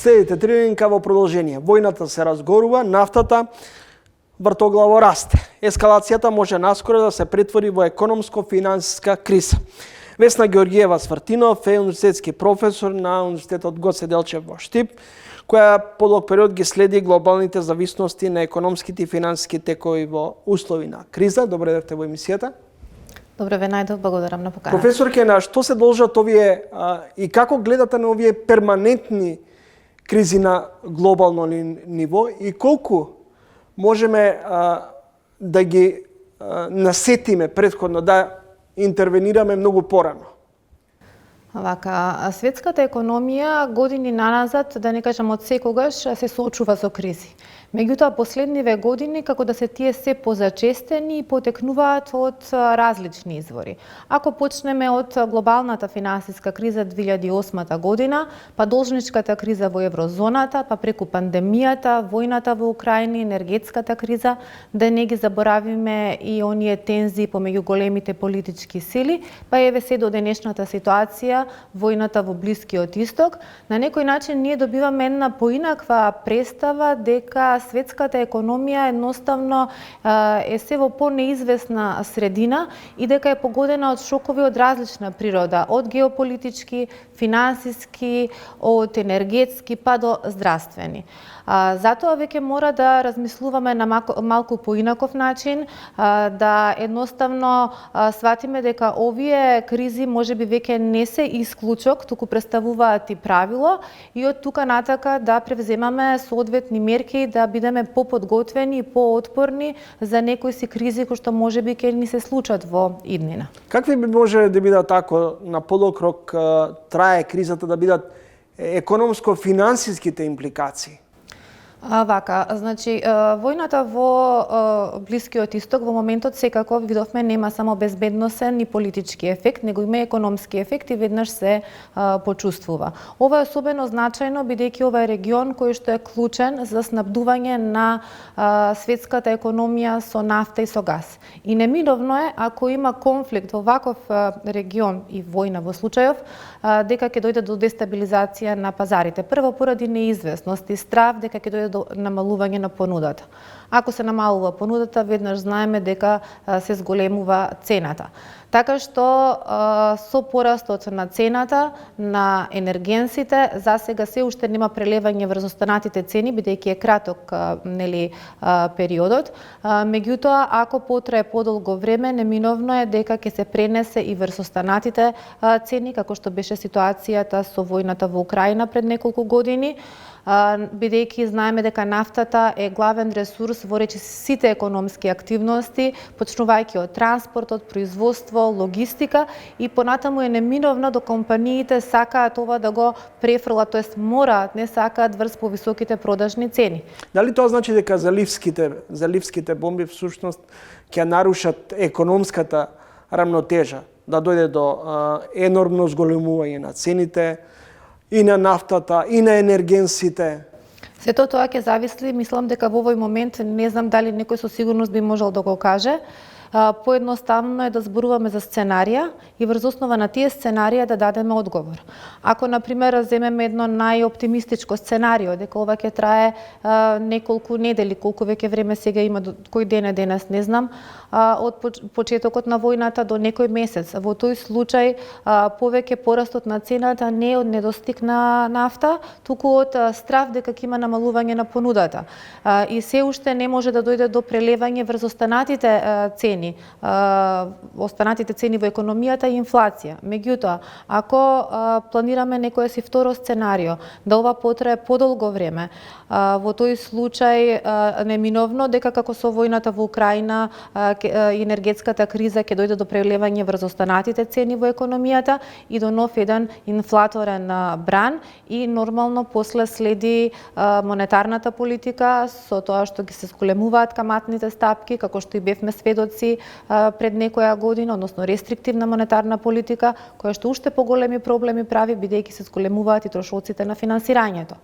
следите 3 денка во продолжение. Војната се разгорува, нафтата вртоглаво расте. Ескалацијата може наскоро да се претвори во економско-финансиска криза. Весна Георгиева Свртинов е универзитетски професор на Универзитетот Гоце Делчев во Штип, која по долг период ги следи глобалните зависности на економските и финансиски текови во услови на криза. Добре дојдовте во емисијата. Добре ве најдов, благодарам на поканата. Професорке, на што се должат овие и како гледате на овие перманентни кризи на глобално ниво и колку можеме да ги насетиме претходно, да интервенираме многу порано? Вака, светската економија години наназад, да не кажам од секогаш, се соочува со кризи. Меѓутоа, последниве години, како да се тие се позачестени и потекнуваат од различни извори. Ако почнеме од глобалната финансиска криза 2008 година, па должничката криза во еврозоната, па преку пандемијата, војната во Украина, енергетската криза, да не ги заборавиме и оние тензии помеѓу големите политички сили, па еве се до денешната ситуација, војната во Блискиот Исток, на некој начин ние добиваме една поинаква представа дека светската економија едноставно е се во понеизвестна средина и дека е погодена од шокови од различна природа, од геополитички, финансиски, од енергетски па до здравствени. Затоа веќе мора да размислуваме на малку поинаков начин, да едноставно сватиме дека овие кризи можеби веќе не се исклучок, туку представуваат и правило и од тука натака да превземаме соодветни мерки, да бидеме поподготвени и поотпорни за некои си кризи кои што можеби ќе ни се случат во иднина. Какви би може да бидат, ако на подолг рок трае кризата, да бидат економско-финансиските импликации? Вака, значи, војната во Блискиот Исток во моментот секако видовме нема само безбедносен и политички ефект, него има економски ефект и веднаш се почувствува. Ова е особено значајно бидејќи ова е регион кој што е клучен за снабдување на светската економија со нафта и со газ. И неминовно е, ако има конфликт во ваков регион и војна во случајов, дека ќе дојде до дестабилизација на пазарите. Прво поради неизвестност и страв дека ќе дојде до намалување на понудата. Ако се намалува понудата, веднаш знаеме дека се зголемува цената. Така што со порастот на цената на енергенсите, засега се уште нема прелевање врз останатите цени, бидејќи е краток периодот. Меѓутоа, ако потрае подолго време, неминовно е дека ќе се пренесе и врз останатите цени, како што беше ситуацијата со војната во Украина пред неколку години, бидејќи знаеме дека нафтата е главен ресурс во речи сите економски активности, почнувајќи од транспортот, производство, логистика и понатаму е неминовно до компаниите сакаат ова да го префрлат, тоест мораат, не сакаат врз повисоките продажни цени. Дали тоа значи дека заливските бомби всушност ќе нарушат економската рамнотежа, да дојде до енормно зголемување на цените, и на нафтата, и на енергенсите? Сето тоа ќе зависи, мислам дека во овој момент, не знам дали некој со сигурност би можел да го каже, поедноставно е да зборуваме за сценарија и врз основа на тие сценарија да дадеме одговор. Ако, например, земеме едно најоптимистичко сценарио, дека ова ќе трае неколку недели, колку веќе време сега има, кој ден е денес, не знам, од почетокот на војната до некој месец. Во тој случај, повеќе порастот на цената не е од недостиг на нафта, туку од страв дека ќе има намалување на понудата. И се уште не може да дојде до прелевање врз останатите цени, останатите цени во економијата и инфлација. Меѓутоа, ако планираме некое си второ сценарио, да ова потрае подолго време, во тој случај неминовно дека како со војната во Украина и енергетската криза ќе дојде до прелевање врз останатите цени во економијата и до нов еден инфлаторен бран и нормално после следи монетарната политика со тоа што ги се зголемуваат каматните стапки, како што и бевме сведоци политици пред некоја година, односно рестриктивна монетарна политика, која што уште поголеми проблеми прави, бидејќи се зголемуваат и трошоците на финансирањето.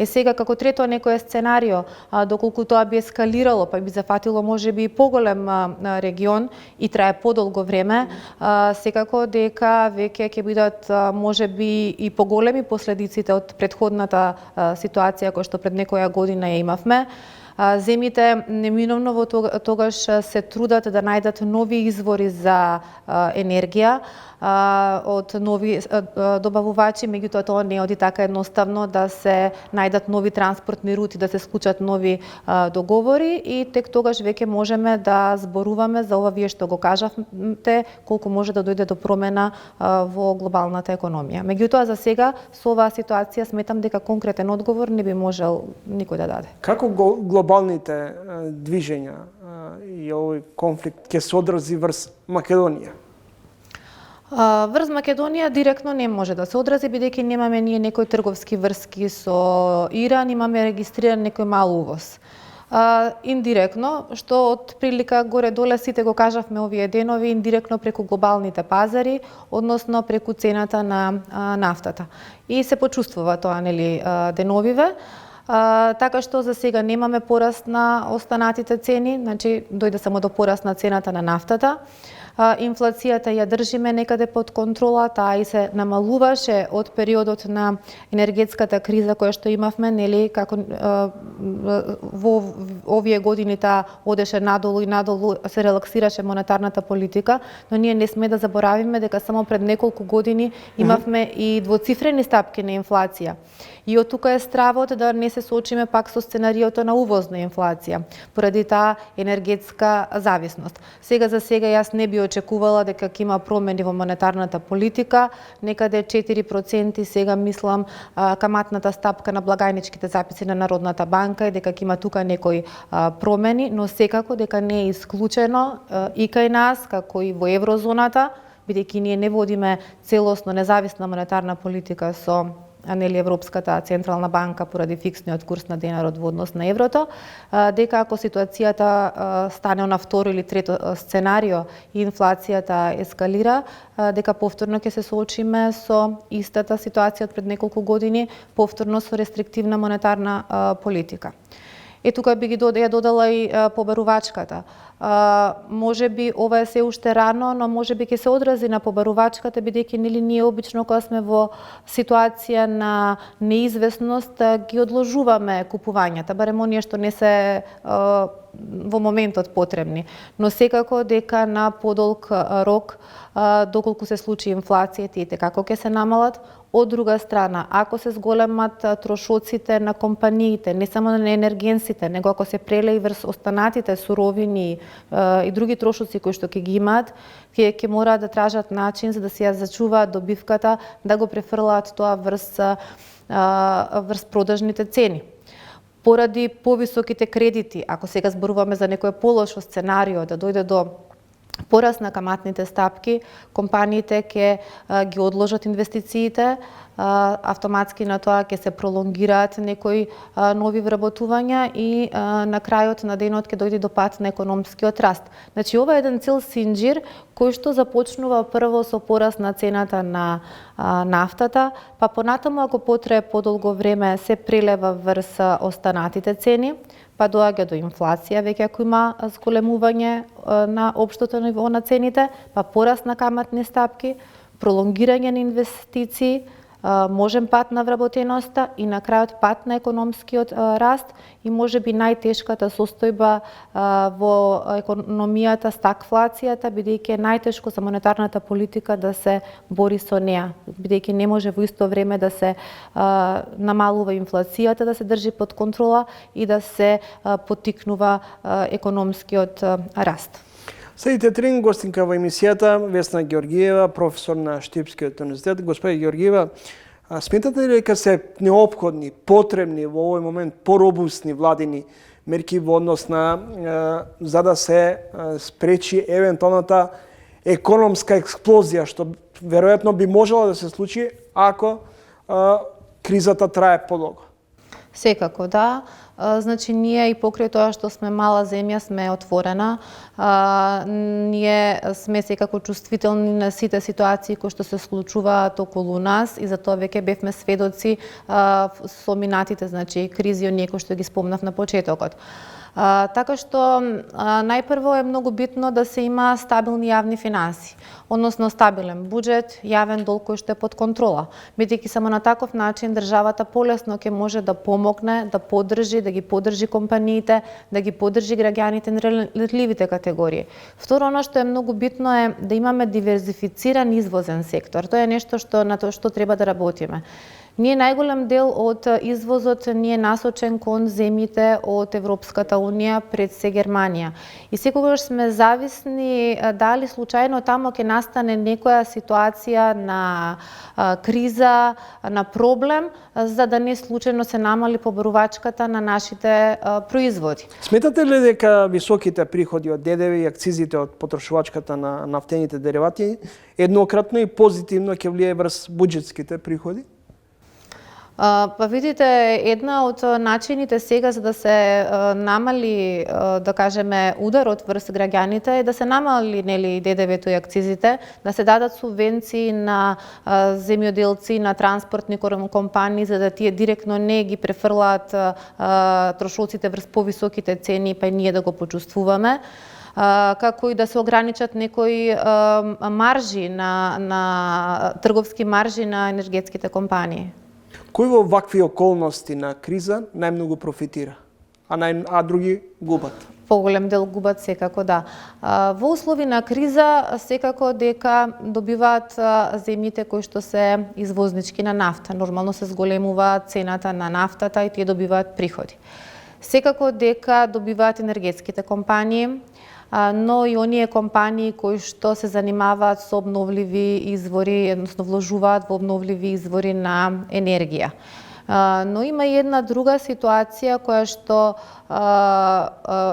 Сега, како трето некој сценарио, доколку тоа би ескалирало, па би зафатило можеби и поголем регион и трае подолго време, секако дека веќе ќе бидат можеби и поголеми последиците од претходната ситуација која што пред некоја година ја имавме. Земите неминовно во тогаш се трудат да најдат нови извори за енергија од нови добавувачи, меѓутоа тоа не оди така едноставно да се најдат нови транспортни рути, да се склучат нови договори и тек тогаш веќе можеме да зборуваме за ова вие што го кажавте, колку може да дојде до промена во глобалната економија. Меѓутоа за сега со оваа ситуација сметам дека конкретен одговор не би можел никој да даде. Како глобалните движења и овој конфликт ќе се одрази врз Македонија? Врз Македонија директно не може да се одрази, бидејќи немаме ние некои трговски врски со Иран, имаме регистриран некој мал увоз. Индиректно, што од прилика горе-доле сите го кажавме овие денови, индиректно преку глобалните пазари, односно преку цената на нафтата. И се почувствува тоа, нели, деновиве. Така што за сега немаме пораст на останатите цени, значи дојде само до пораст на цената на нафтата. Инфлацијата ја држиме некаде под контрола, таа и се намалуваше од периодот на енергетската криза која што имавме, нели, како во овие години таа одеше надолу и надолу, се релаксираше монетарната политика, но ние не сме да заборавиме дека само пред неколку години имавме и двоцифрени стапки на инфлација. И од тука е стравот да не се соочиме пак со сценариото на увозна инфлација, поради таа енергетска зависност. Сега за сега јас не би очекувала дека ќе има промени во монетарната политика, некаде 4% сега мислам каматната стапка на благајничките записи на Народната банка и дека ќе има тука некои промени, но секако дека не е исклучено и кај нас, како и во еврозоната, бидејќи ние не водиме целосно независна монетарна политика со Европската централна банка поради фиксниот курс на денарот во однос на еврото, дека ако ситуацијата стане на второ или трето сценарио и инфлацијата ескалира, дека повторно ќе се соочиме со истата ситуација од пред неколку години, повторно со рестриктивна монетарна политика. Тука би ја додала и побарувачката. Може би ова е се уште рано, но може би ќе се одрази на побарувачката, бидејќи нели ние обично кога сме во ситуација на неизвестност ги одложуваме купувањата, барем оние што не се во моментот потребни, но секако дека на подолг рок, доколку се случи инфлацијата и како ќе се намалат. Од друга страна, ако се зголемат трошоците на компаниите, не само на енергенсите, него ако се прелеи врз останатите суровини и други трошоци кои што ќе ги имаат, ќе мораат да тражат начин за да се ја зачуваат добивката, да го префрлаат тоа врз продажните цени. Поради повисоките кредити, ако сега зборуваме за некој полошо сценарио да дојде до пораст на каматните стапки, компаниите ќе ги одложат инвестициите, автоматски на тоа ќе се пролонгираат некои нови вработувања и на крајот на денот ќе дојде до пат на економскиот раст. Значи ова е еден цел синџир кој што започнува прво со пораст на цената на нафтата, па понатаму ако потрае подолго време се прелева врз останатите цени, па доаѓа до инфлација, веќе ако има зголемување на општото ниво на цените, па пораст на каматни стапки, пролонгирање на инвестиции, можен пат на вработеноста и на крајот пат на економскиот раст и можеби најтешката состојба во економијата стагфлацијата, бидејќи е најтешко за монетарната политика да се бори со неа, бидејќи не може во исто време да се намалува инфлацијата, да се држи под контрола и да се поттикнува економскиот раст. Следите трин гостинка во емисијата Весна Георгиева, професор на Штипскиот универзитет. Господи Георгиева, сметате ли дека се неопходни, потребни во овој момент поробусни владини мерки во однос на за да се спречи евентуалната економска експлозија што веројатно би можела да се случи ако кризата трае подолго? Секако, да. Значи, ние и покрај тоа што сме мала земја, сме отворена. Ние сме секако чувствителни на сите ситуации кои што се случуваат околу нас и затоа веќе бевме сведоци со минатите, значи, кризи, оние кои што ги спомнав на почетокот. Така што најпрво е многу битно да се има стабилни јавни финанси, односно стабилен буџет, јавен долг кој што е под контрола, бидејќи само на таков начин државата полесно ќе може да помогне, да ги поддржи компаниите, да ги поддржи граѓаните на релевантните категории. Второ, оно што е многу битно е да имаме диверзифициран извозен сектор. Тоа е нешто на тоа што треба да работиме. Ние најголем дел од извозот ни е насочен кон земјите од Европската Унија, пред се Германија. И секогаш сме зависни дали случајно тамо ќе настане некоја ситуација на криза, на проблем, за да не случајно се намали побарувачката на нашите производи. Сметате ли дека високите приходи од ДДВ и акцизите од потрошувачката на нафтените деривати еднократно и позитивно ќе влијае врз буџетските приходи? Па видите, една од начините сега за да се намали, да кажеме, ударот врз граѓаните е да се намали, нели, ДДВ-то и акцизите, да се дадат субвенции на земјоделци, на транспортни компании, за да тие директно не ги префрлаат трошоците врз повисоките цени, па и ние да го почувствуваме. Како и да се ограничат некои маржи на трговски маржи на енергетските компании. Кој во вакви околности на криза најмногу профитира, а други губат? Поголем дел губат, секако, да. Во услови на криза секако дека добиваат земјите кои што се извознички на нафта. Нормално се зголемува цената на нафтата и тие добиваат приходи. Секако дека добиваат енергетските компании, но и оние компании кои што се занимаваат со обновливи извори, едносно вложуваат во обновливи извори на енергија. Но има и една друга ситуација која што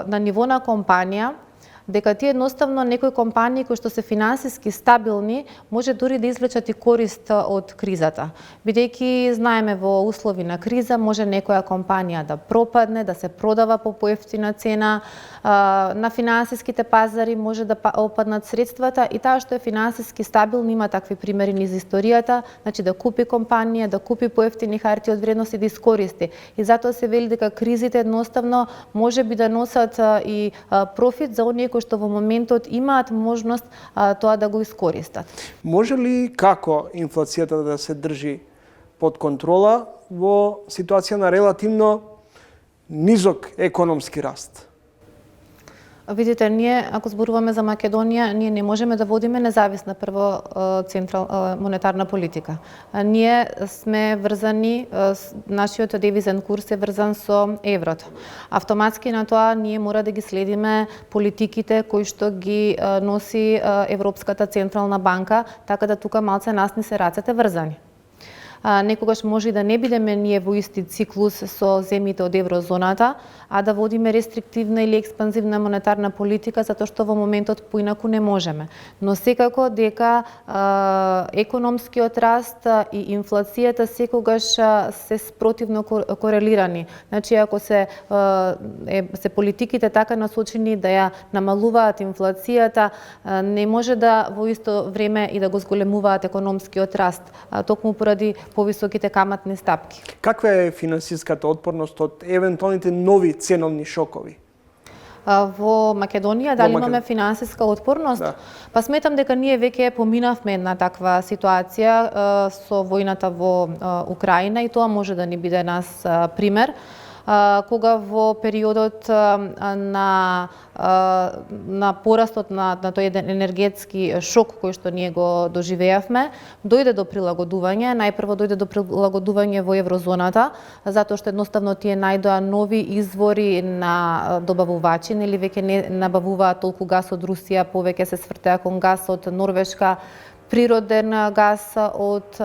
на ниво на компанија, дека тие едноставно некои компании кои што се финансиски стабилни може дури да извлечат и корист од кризата. Бидејќи знаеме во услови на криза може некоја компанија да пропадне, да се продава по поевтина цена, на финансиските пазари може да опаднат средствата и таа што е финансиски стабилна, има такви примери низ историјата, значи да купи компанија, да купи поевтини харти од вредност и да искористи. И затоа се вели дека кризите едноставно може би да носат и профит за оние кои што во моментот имаат можност тоа да го искористат. Може ли како инфлацијата да се држи под контрола во ситуација на релативно низок економски раст? Видите, ние, ако зборуваме за Македонија, ние не можеме да водиме независна прво монетарна политика. Ние сме врзани, нашиот девизен курс е врзан со еврото. Автоматски на тоа ние мора да ги следиме политиките кои што ги носи Европската централна банка, така да тука малце нас ни се рацете врзани. Некогаш може и да не бидеме ние во исти циклус со земјите од еврозоната, а да водиме рестриктивна или експанзивна монетарна политика, затоа што во моментот поинаку не можеме. Но секако дека економскиот раст и инфлацијата секогаш се спротивно корелирани. Значи, ако се политиките така насочени да ја намалуваат инфлацијата, не може да во исто време и да го зголемуваат економскиот раст, токму поради повисоките каматни стапки. Каква е финансиската отпорност од евентуалните нови ценовни шокови? Во Македонија, дали имаме финансиска отпорност? Да. Па сметам дека ние веќе поминавме една таква ситуација со војната во Украина и тоа може да ни биде нас пример. Кога во периодот на порастот на тој енергетски шок кој што ние го доживеавме, дојде до прилагодување. Најпрво дојде до прилагодување во еврозоната, затоа што едноставно тие најдоа нови извори на добавувачи, нели веќе не набавуваат толку газ од Русија, повеќе се свртеа кон газ од Норвешка, природен газ од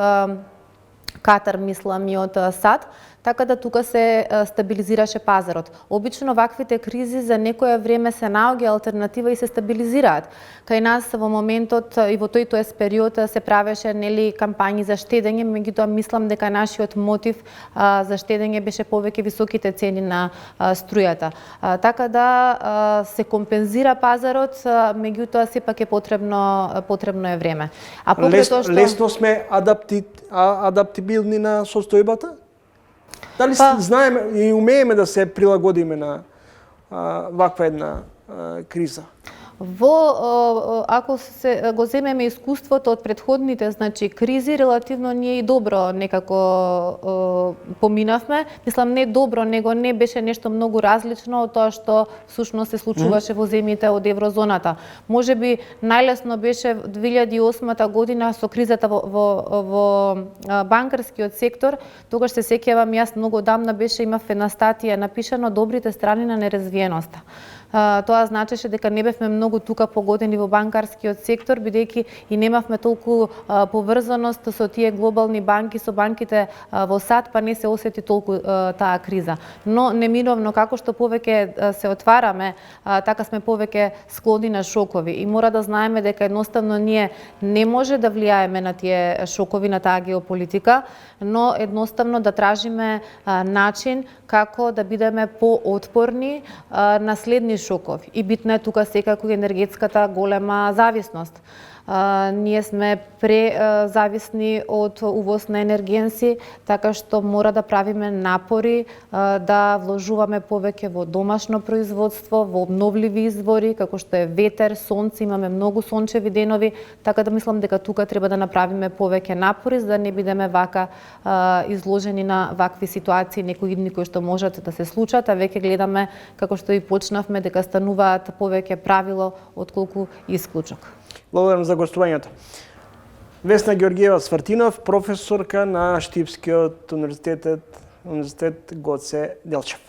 Катар, мислам, и од САД. така да тука се стабилизираше пазарот. Обично ваквите кризи за некое време се наоѓа алтернатива и се стабилизираат. Кај нас во моментот и во тој период се правеше нели кампањи за штедење, меѓутоа мислам дека нашиот мотив за штедење беше повеќе високите цени на струјата. Така да се компензира пазарот, меѓутоа сепак е потребно е време. А тоа што лесно сме адаптибилни на состојбата? Дали знаеме и умееме да се прилагодиме на ваква една криза? Ако го земеме искуството од претходните кризи, релативно ние и добро некако поминавме. Мислам, не добро, него не беше нешто многу различно од тоа што всушност се случуваше во земјите од еврозоната. Можеби најлесно беше 2008 година со кризата во банкарскиот сектор. Тогаш се сеќавам, јас многу одамна имав една статија напишано добрите страни на неразвиеноста. Тоа значеше дека не бевме многу тука погодени во банкарскиот сектор, бидејќи и немавме толку поврзаност со тие глобални банки, со банките во САД, па не се осети толку таа криза. Но неминовно, како што повеќе се отвараме, така сме повеќе склони на шокови. И мора да знаеме дека едноставно ние не може да влијаеме на тие шокови, на таа геополитика, но едноставно да тражиме начин како да бидеме поотпорни на следни шокови. И битна е тука секако енергетската голема зависност. Ние сме презависни од увоз на енергенси, така што мора да правиме напори да вложуваме повеќе во домашно производство, во обновливи извори, како што е ветер, сонце, имаме многу сончеви денови, така да мислам дека тука треба да направиме повеќе напори за да не бидеме вака изложени на вакви ситуации, некои идни кои што можат да се случат, а веќе гледаме, како што и почнавме, дека стануваат повеќе правило отколку исклучок. Благодарам за гостувањето. Весна Ѓорѓиева Свартинов, професорка на Штипскиот универзитет Гоце Делчев.